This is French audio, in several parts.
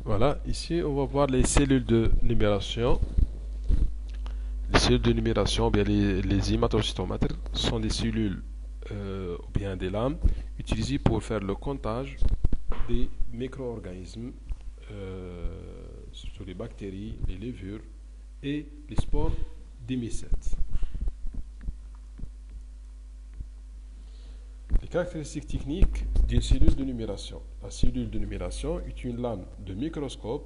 Voilà, ici on va voir les cellules de numération. Les cellules de numération, ou bien les hématocytomates, sont des cellules ou bien des lames utilisées pour faire le comptage des micro-organismes, surtout les bactéries, les levures et les spores des mycètes. Les caractéristiques techniques d'une cellule de numération. La cellule de numération est une lame de microscope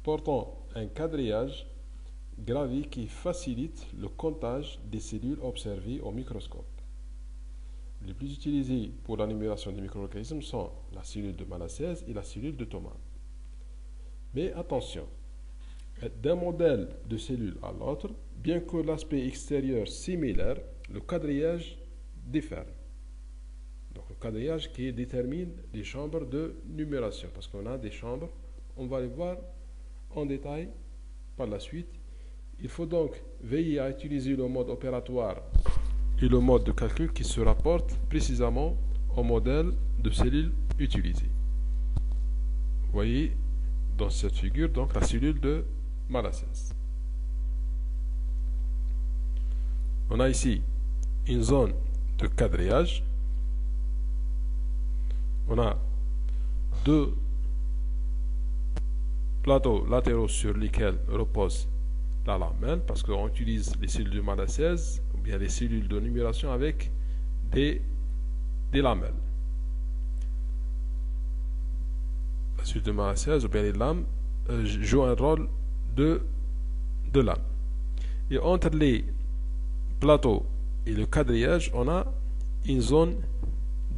portant un quadrillage gravé qui facilite le comptage des cellules observées au microscope. Les plus utilisés pour la numération des micro-organismes sont la cellule de Malassez et la cellule de Thomas. Mais attention, d'un modèle de cellule à l'autre, bien que l'aspect extérieur similaire, le quadrillage diffère. Donc le quadrillage qui détermine les chambres de numération, parce qu'on a des chambres, on va les voir en détail par la suite. Il faut donc veiller à utiliser le mode opératoire et le mode de calcul qui se rapporte précisément au modèle de cellule utilisé. Vous voyez dans cette figure donc la cellule de Malassez. On a ici une zone de quadrillage. On a deux plateaux latéraux sur lesquels repose la lamelle, parce qu'on utilise les cellules de Malassez ou bien les cellules de numération avec des lamelles. La cellule de Malassez ou bien les lames jouent un rôle de lame. Et entre les plateaux et le quadrillage, on a une zone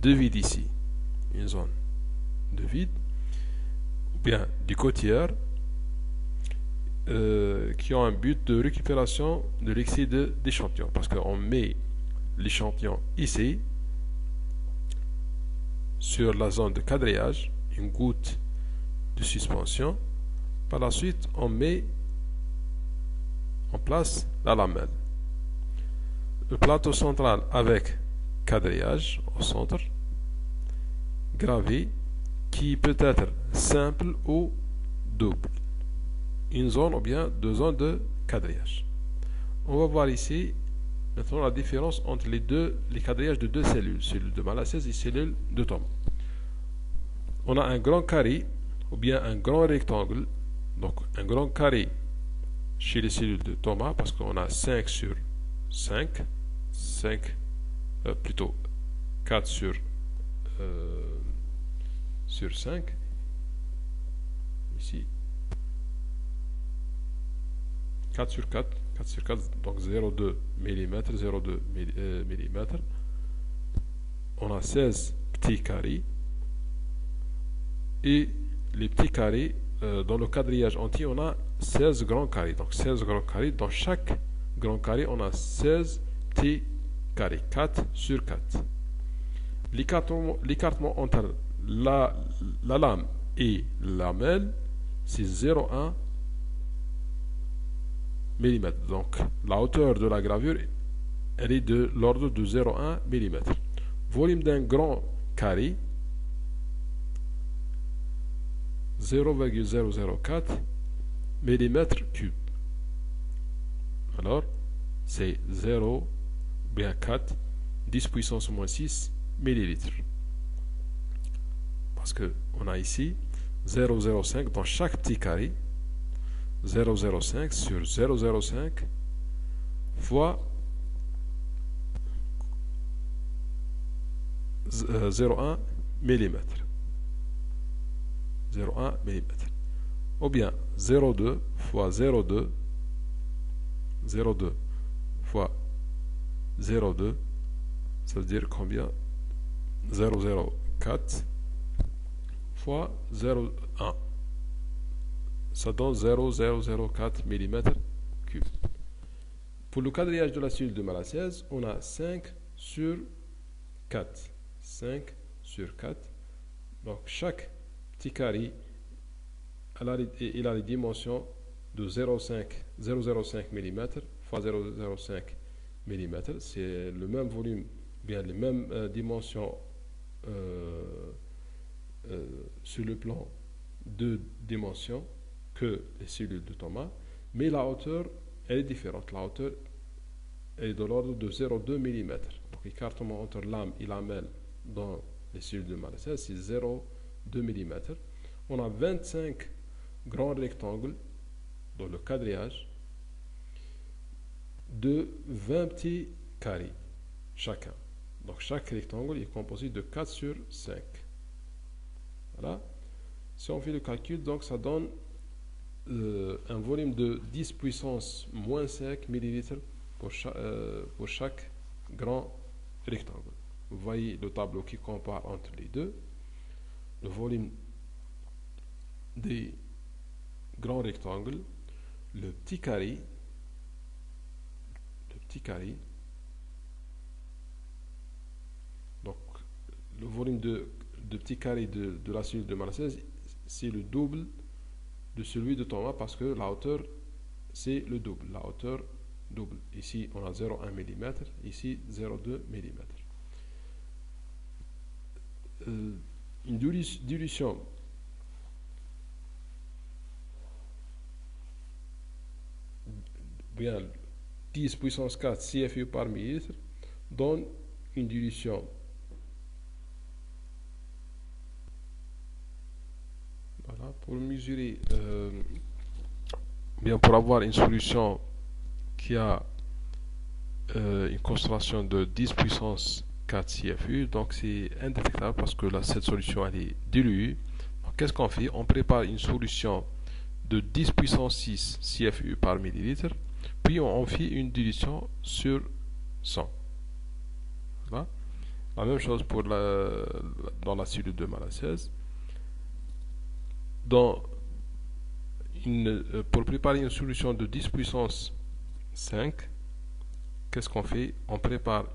de vide ici. Une zone de vide, ou bien du côtière, qui ont un but de récupération de l'excès d'échantillon. Parce qu'on met l'échantillon ici, sur la zone de quadrillage, une goutte de suspension. Par la suite, on met en place la lamelle. Le plateau central avec quadrillage au centre, gravé, qui peut être simple ou double. Une zone ou bien deux zones de quadrillage. On va voir ici maintenant la différence entre les quadrillages de deux cellules, cellule de Malassez et cellule de Thomas. On a un grand carré ou bien un grand rectangle. Donc un grand carré chez les cellules de Thomas parce qu'on a 5 sur 5, plutôt 4 sur 5 ici, 4 sur 4, donc 0,2 mm, 0,2 mm. On a 16 petits carrés et les petits carrés, dans le quadrillage entier, on a 16 grands carrés. Donc 16 grands carrés, dans chaque grand carré, on a 16 petits carrés, 4 sur 4. L'écartement entre la lame et la lamelle, c'est 0,1 mm. Donc la hauteur de la gravure, elle est de l'ordre de 0,1 mm. Volume d'un grand carré, 0,004 mm3. Alors, c'est 0, bien 4, 10 puissance moins 6 millilitres. Parce qu'on a ici 0,05 dans chaque petit carré. 0,05 sur 0,05 fois 0,1 mm. 0,1 mm. Ou bien 0,2 fois 0,2, 0,2 fois 0,2, ça veut dire combien? 0,04 fois 0,1. Ça donne 0,004 mm3. Pour le quadrillage de la cellule de Malassez, on a 5 sur 4. 5 sur 4. Donc chaque petit carré, il a les dimensions de 0,05 mm fois 0,05 mm. C'est le même volume, bien les mêmes dimensions sur le plan de dimensions que les cellules de Thomas, mais la hauteur, elle est différente. La hauteur est de l'ordre de 0,2 mm. Donc l'écartement entre lame et lamelle dans les cellules de Malassez, c'est 0,2 mm. On a 25 grands rectangles dans le quadrillage de 20 petits carrés chacun. Donc chaque rectangle est composé de 4 sur 5. Voilà. Si on fait le calcul, donc ça donne un volume de 10 puissance moins 5 millilitres pour chaque grand rectangle. Vous voyez le tableau qui compare entre les deux. Le volume des grands rectangles, le petit carré, donc le volume de petit carré de la cellule de Malassez, c'est le double de celui de Thomas parce que la hauteur c'est le double, la hauteur double. Ici on a 0,1 mm, ici 0,2 mm. Une dilution bien 10 puissance 4 CFU par millilitre donne une dilution voilà, pour mesurer bien pour avoir une solution qui a une concentration de 10 puissance 4 CFU, donc c'est indétectable parce que là cette solution elle est diluée. Donc qu'est-ce qu'on fait? On prépare une solution de 10 puissance 6 CFU par millilitre, puis on fait une dilution sur 100. Voilà. La même chose pour dans la cellule de Malassez. Pour préparer une solution de 10 puissance 5, qu'est-ce qu'on fait? On prépare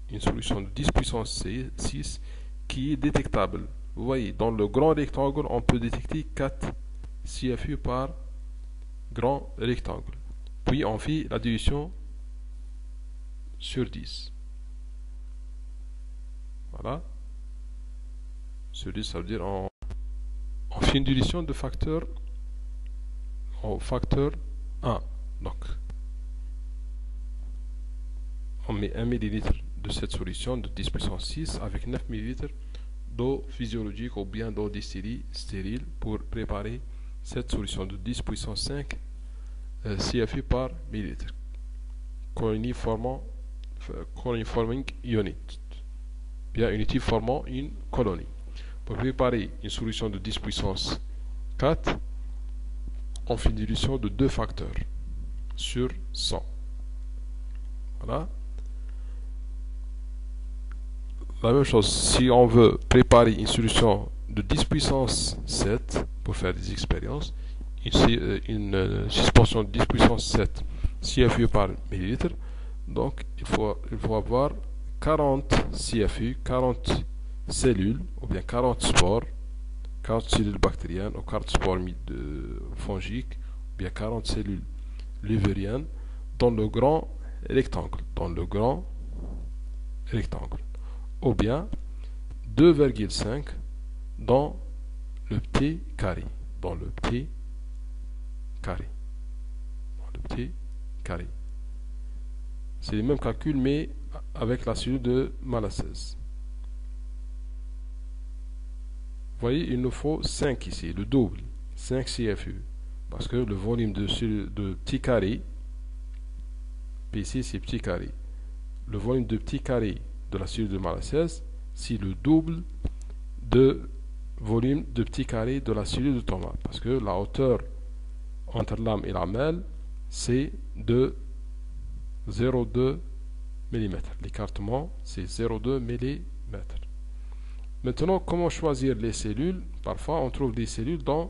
une solution de 10 puissance 6 qui est détectable. Vous voyez, dans le grand rectangle, on peut détecter 4 CFU par grand rectangle. Puis on fait la dilution sur 10. Voilà. Sur 10, ça veut dire on fait une dilution de facteur au facteur 1. Donc, on met 1 ml de cette solution de 10 puissance 6 avec 9 ml d'eau physiologique ou bien d'eau distillée stérile pour préparer cette solution de 10 puissance 5 CFU par millilitre. Colony-forming unit. Bien, unité formant une colonie. Pour préparer une solution de 10 puissance 4, on fait une dilution de 2 facteurs sur 100. Voilà. La même chose, si on veut préparer une solution de 10 puissance 7 pour faire des expériences, une suspension de 10 puissance 7 CFU par millilitre, donc il faut avoir 40 CFU, 40 cellules, ou bien 40 spores, 40 cellules bactériennes, ou 40 spores fongiques, ou bien 40 cellules lévuriennes dans le grand rectangle, ou bien 2,5 dans le petit carré, C'est les mêmes calculs mais avec la cellule de Malassez. Vous voyez, il nous faut 5 ici, le double, 5 CFU, parce que le volume de petit carré, PC c'est petit carré, le volume de petit carré de la cellule de Malassez, c'est le double de volume de petit carré de la cellule de Thomas, parce que la hauteur entre lame et lamelle, c'est de 0,2 mm. L'écartement, c'est 0,2 mm. Maintenant, comment choisir les cellules? Parfois, on trouve des cellules dans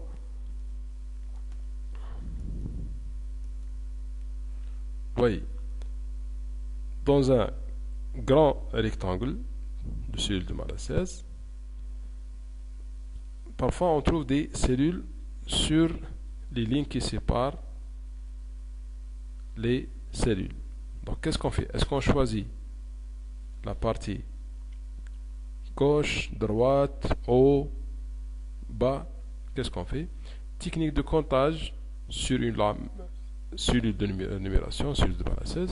voyez, dans un grand rectangle de cellules de Malassez, parfois on trouve des cellules sur les lignes qui séparent les cellules. Donc qu'est-ce qu'on fait? Est-ce qu'on choisit la partie gauche, droite, haut, bas? Qu'est-ce qu'on fait? technique de comptage sur une cellule de numération, cellule de Malassez.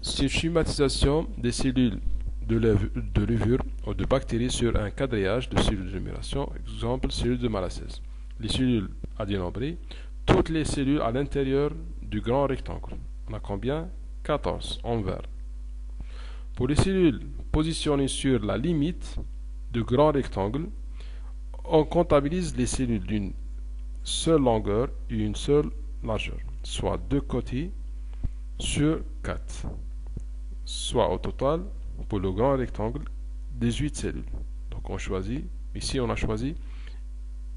C'est une schématisation des cellules de levure ou de bactéries sur un quadrillage de cellules de numération, exemple cellule de Malassez. Les cellules à dénombrer, toutes les cellules à l'intérieur du grand rectangle. On a combien? 14 en vert. Pour les cellules positionnées sur la limite du grand rectangle, on comptabilise les cellules d'une seule longueur et une seule largeur, soit 2 côtés sur 4, soit au total, pour le grand rectangle, 18 cellules. Donc on choisit, ici on a choisi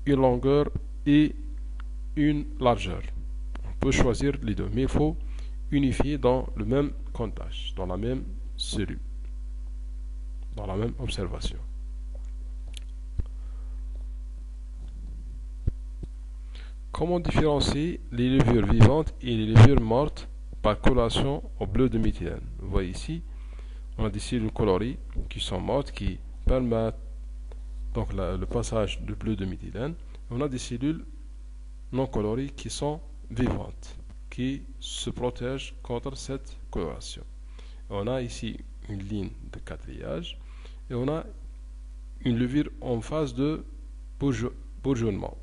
une longueur et une largeur. On peut choisir les deux, mais il faut unifier dans le même comptage, dans la même cellule, dans la même observation. Comment différencier les levures vivantes et les levures mortes par coloration au bleu de méthylène? Vous voyez ici, on a des cellules colorées qui sont mortes, qui permettent donc le passage de bleu de méthylène. On a des cellules non colorées qui sont vivantes, qui se protègent contre cette coloration. On a ici une ligne de quadrillage et on a une levure en phase de bourgeonnement.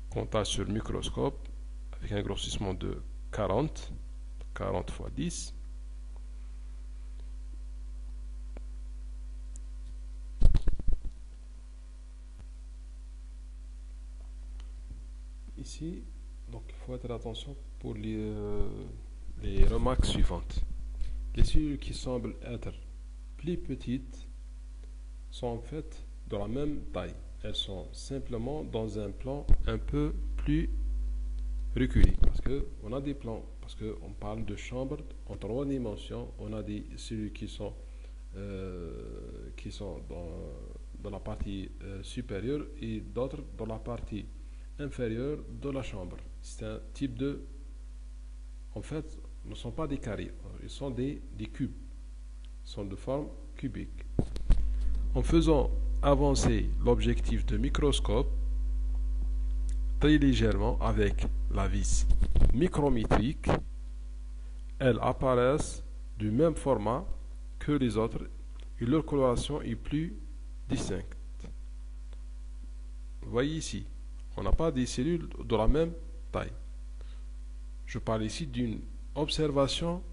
Comptage sur microscope avec un grossissement de 40 fois 10. Ici, donc il faut faire attention pour les remarques suivantes. Les cellules qui semblent être plus petites sont en fait de la même taille. Elles sont simplement dans un plan un peu plus reculé, parce qu'on a des plans, parce qu'on parle de chambres en 3 dimensions. On a des cellules qui sont dans la partie supérieure et d'autres dans la partie inférieure de la chambre. C'est un type de... En fait, ce ne sont pas des carrés, ils sont des cubes. Ils sont de forme cubique. En faisant avancer l'objectif de microscope très légèrement avec la vis micrométrique, elles apparaissent du même format que les autres et leur coloration est plus distincte. Vous voyez ici, on n'a pas des cellules de la même taille. Je parle ici d'une observation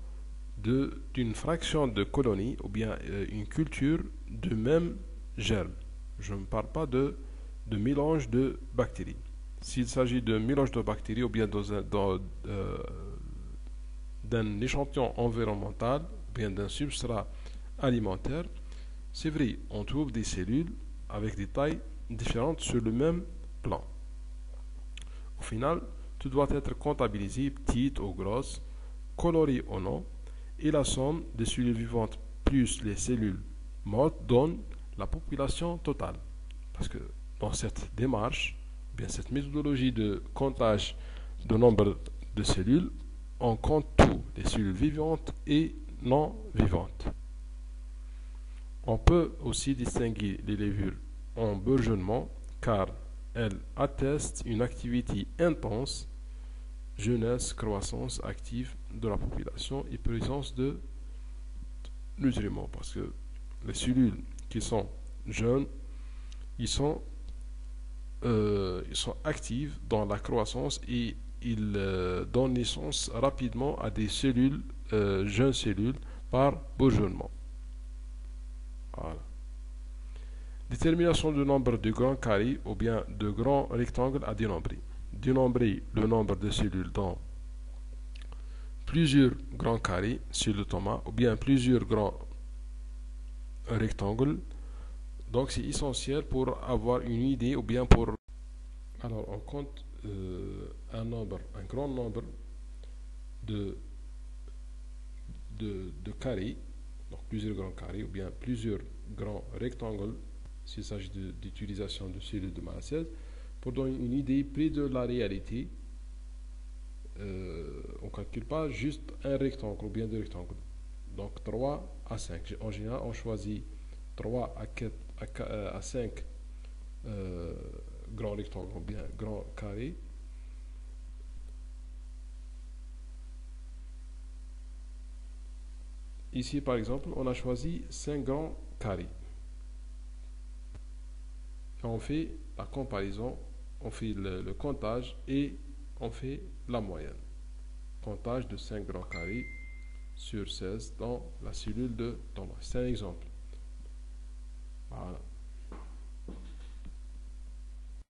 d'une fraction de colonie ou bien une culture de même germe. Je ne parle pas de mélange de bactéries. S'il s'agit de mélange de bactéries ou bien d'un échantillon environnemental ou bien d'un substrat alimentaire, c'est vrai, on trouve des cellules avec des tailles différentes sur le même plan. Au final, tout doit être comptabilisé, petite ou grosse, colorée ou non, et la somme des cellules vivantes plus les cellules mortes donne la population totale. Parce que dans cette démarche, bien cette méthodologie de comptage de nombre de cellules, on compte tout, les cellules vivantes et non vivantes. On peut aussi distinguer les levures en bourgeonnement car elles attestent une activité intense, jeunesse, croissance active de la population et présence de nutriments. Parce que les cellules qui sont jeunes, ils sont actifs dans la croissance et ils donnent naissance rapidement à des cellules, jeunes cellules, par bourgeonnement. Voilà. Détermination du nombre de grands carrés ou bien de grands rectangles à dénombrer. Dénombrer le nombre de cellules dans plusieurs grands carrés sur le tomate ou bien plusieurs grands rectangles. Donc c'est essentiel pour avoir une idée ou bien pour... Alors on compte un grand nombre de carrés, donc plusieurs grands carrés ou bien plusieurs grands rectangles s'il s'agit d'utilisation de cellules de Malassez pour donner une idée près de la réalité. On ne calcule pas juste un rectangle ou bien deux rectangles. Donc 3 à 5. En général, on choisit 3 à 5 grand rectangle ou bien grand carré. Ici, par exemple, on a choisi 5 grands carrés. Et on fait la comparaison, on fait le comptage et on fait la moyenne. Comptage de 5 grands carrés sur 16 dans la cellule de Thomas. C'est un exemple. Voilà.